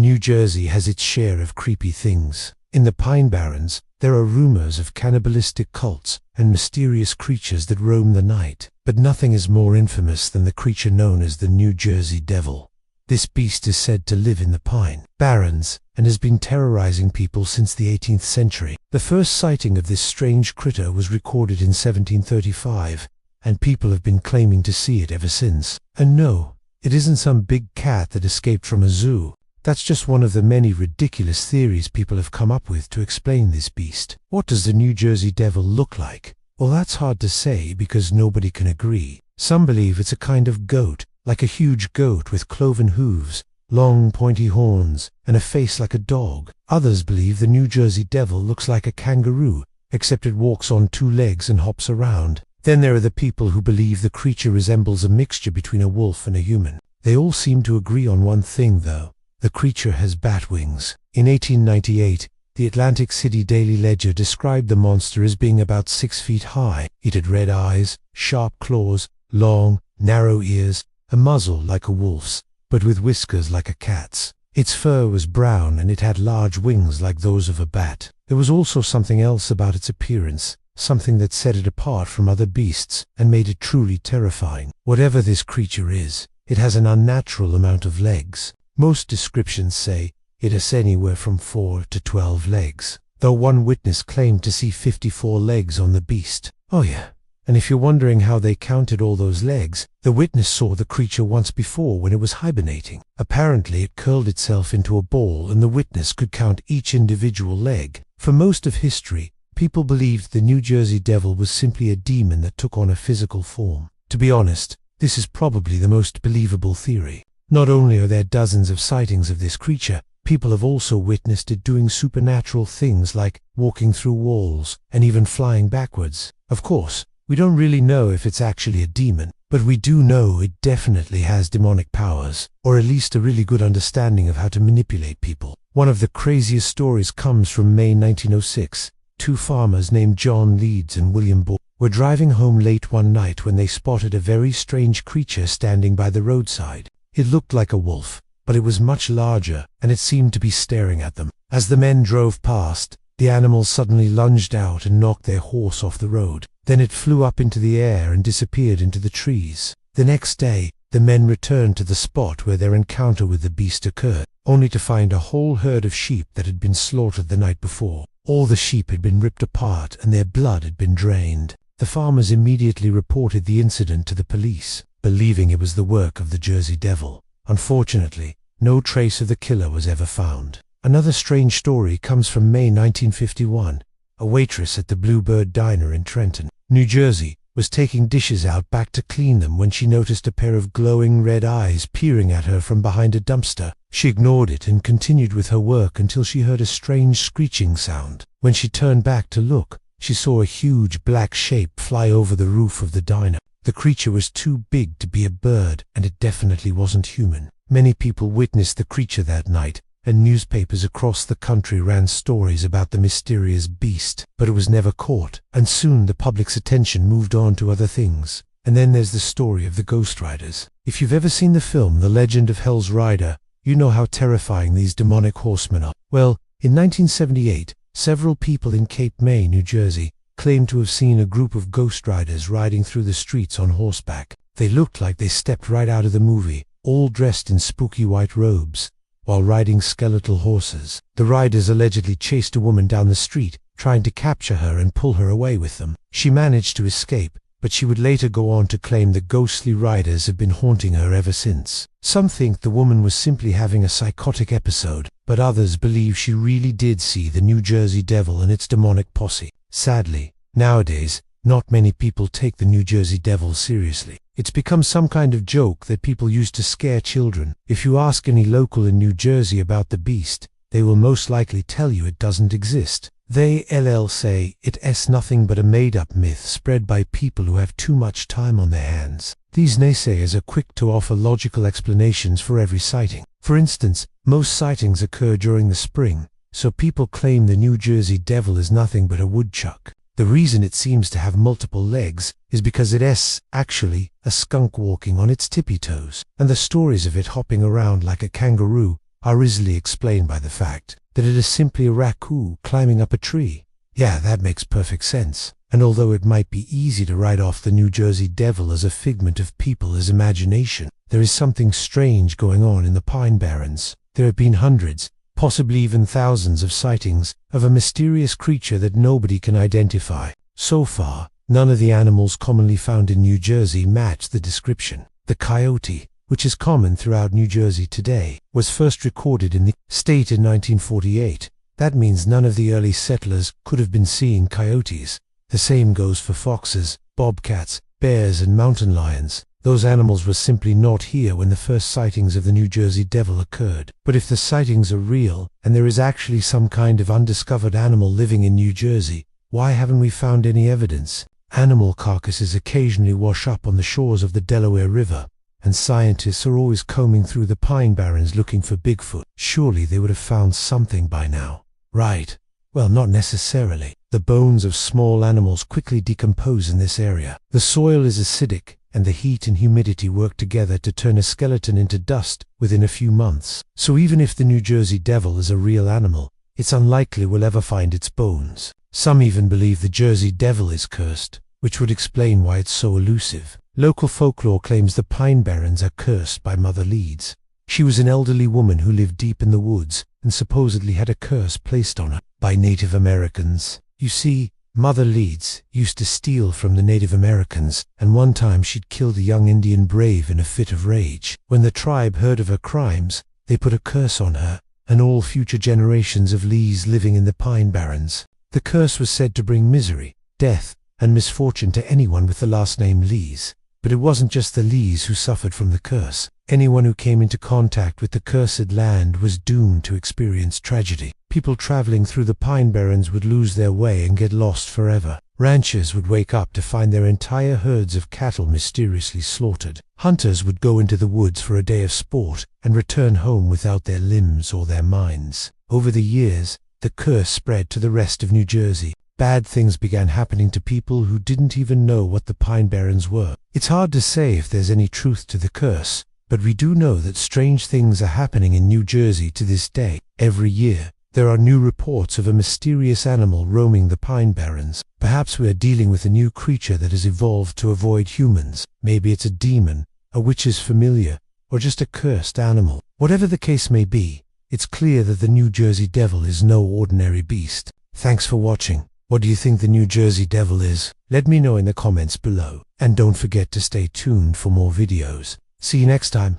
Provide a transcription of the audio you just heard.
New Jersey has its share of creepy things. In the Pine Barrens, there are rumors of cannibalistic cults and mysterious creatures that roam the night. But nothing is more infamous than the creature known as the New Jersey Devil. This beast is said to live in the Pine Barrens and has been terrorizing people since the 18th century. The first sighting of this strange critter was recorded in 1735, and people have been claiming to see it ever since. And no, it isn't some big cat that escaped from a zoo. That's just one of the many ridiculous theories people have come up with to explain this beast. What does the New Jersey Devil look like? Well, that's hard to say because nobody can agree. Some believe it's a kind of goat, like a huge goat with cloven hooves, long pointy horns, and a face like a dog. Others believe the New Jersey Devil looks like a kangaroo, except it walks on two legs and hops around. Then there are the people who believe the creature resembles a mixture between a wolf and a human. They all seem to agree on one thing though. The creature has bat wings. In 1898, the Atlantic City Daily Ledger described the monster as being about 6 feet high. It had red eyes, sharp claws, long, narrow ears, a muzzle like a wolf's, but with whiskers like a cat's. Its fur was brown and it had large wings like those of a bat. There was also something else about its appearance, something that set it apart from other beasts and made it truly terrifying. Whatever this creature is, it has an unnatural amount of legs. Most descriptions say it has anywhere from 4 to 12 legs, though one witness claimed to see 54 legs on the beast. Oh yeah, and if you're wondering how they counted all those legs, the witness saw the creature once before when it was hibernating. Apparently it curled itself into a ball and the witness could count each individual leg. For most of history, people believed the New Jersey Devil was simply a demon that took on a physical form. To be honest, this is probably the most believable theory. Not only are there dozens of sightings of this creature, people have also witnessed it doing supernatural things like walking through walls and even flying backwards. Of course, we don't really know if it's actually a demon, but we do know it definitely has demonic powers, or at least a really good understanding of how to manipulate people. One of the craziest stories comes from May 1906. Two farmers named John Leeds and William Ball were driving home late one night when they spotted a very strange creature standing by the roadside. It looked like a wolf, but it was much larger, and it seemed to be staring at them. As the men drove past, the animal suddenly lunged out and knocked their horse off the road. Then it flew up into the air and disappeared into the trees. The next day, the men returned to the spot where their encounter with the beast occurred, only to find a whole herd of sheep that had been slaughtered the night before. All the sheep had been ripped apart and their blood had been drained. The farmers immediately reported the incident to the police, believing it was the work of the Jersey Devil. Unfortunately, no trace of the killer was ever found. Another strange story comes from May 1951. A waitress at the Bluebird Diner in Trenton, New Jersey, was taking dishes out back to clean them when she noticed a pair of glowing red eyes peering at her from behind a dumpster. She ignored it and continued with her work until she heard a strange screeching sound. When she turned back to look, she saw a huge black shape fly over the roof of the diner. The creature was too big to be a bird, and it definitely wasn't human. Many people witnessed the creature that night, and newspapers across the country ran stories about the mysterious beast, but it was never caught, and soon the public's attention moved on to other things. And then there's the story of the ghost riders. If you've ever seen the film The Legend of Hell's Rider, you know how terrifying these demonic horsemen are. Well, in 1978, several people in Cape May, New Jersey, claimed to have seen a group of ghost riders riding through the streets on horseback. They looked like they stepped right out of the movie, all dressed in spooky white robes, while riding skeletal horses. The riders allegedly chased a woman down the street, trying to capture her and pull her away with them. She managed to escape, but she would later go on to claim the ghostly riders have been haunting her ever since. Some think the woman was simply having a psychotic episode, but others believe she really did see the New Jersey Devil and its demonic posse. Sadly, nowadays, not many people take the New Jersey Devil seriously. It's become some kind of joke that people use to scare children. If you ask any local in New Jersey about the beast, they will most likely tell you it doesn't exist. They say it's nothing but a made-up myth spread by people who have too much time on their hands. These naysayers are quick to offer logical explanations for every sighting. For instance, most sightings occur during the spring, so people claim the New Jersey Devil is nothing but a woodchuck. The reason it seems to have multiple legs is because it's actually a skunk walking on its tippy toes, and the stories of it hopping around like a kangaroo are easily explained by the fact that it is simply a raccoon climbing up a tree. Yeah, that makes perfect sense. And although it might be easy to write off the New Jersey Devil as a figment of people's imagination, there is something strange going on in the Pine Barrens. There have been hundreds, possibly even thousands of sightings of a mysterious creature that nobody can identify. So far, none of the animals commonly found in New Jersey match the description. The coyote, which is common throughout New Jersey today, was first recorded in the state in 1948. That means none of the early settlers could have been seeing coyotes. The same goes for foxes, bobcats, bears, and mountain lions. Those animals were simply not here when the first sightings of the New Jersey Devil occurred. But if the sightings are real, and there is actually some kind of undiscovered animal living in New Jersey, why haven't we found any evidence? Animal carcasses occasionally wash up on the shores of the Delaware River, and scientists are always combing through the Pine Barrens looking for Bigfoot. Surely they would have found something by now. Right. Well, not necessarily. The bones of small animals quickly decompose in this area. The soil is acidic, and the heat and humidity work together to turn a skeleton into dust within a few months. So even if the New Jersey Devil is a real animal, it's unlikely we'll ever find its bones. Some even believe the Jersey Devil is cursed, which would explain why it's so elusive. Local folklore claims the Pine Barrens are cursed by Mother Leeds. She was an elderly woman who lived deep in the woods and supposedly had a curse placed on her by Native Americans. You see, Mother Leeds used to steal from the Native Americans, and one time she'd killed a young Indian brave in a fit of rage. When the tribe heard of her crimes, they put a curse on her and all future generations of Lees living in the Pine Barrens. The curse was said to bring misery, death, and misfortune to anyone with the last name Lees. But it wasn't just the Lees who suffered from the curse. Anyone who came into contact with the cursed land was doomed to experience tragedy. People traveling through the Pine Barrens would lose their way and get lost forever. Ranchers would wake up to find their entire herds of cattle mysteriously slaughtered. Hunters would go into the woods for a day of sport and return home without their limbs or their minds. Over the years, the curse spread to the rest of New Jersey. Bad things began happening to people who didn't even know what the Pine Barrens were. It's hard to say if there's any truth to the curse, but we do know that strange things are happening in New Jersey to this day. Every year, there are new reports of a mysterious animal roaming the Pine Barrens. Perhaps we are dealing with a new creature that has evolved to avoid humans. Maybe it's a demon, a witch's familiar, or just a cursed animal. Whatever the case may be, it's clear that the New Jersey Devil is no ordinary beast. Thanks for watching. What do you think the New Jersey Devil is? Let me know in the comments below. And don't forget to stay tuned for more videos. See you next time.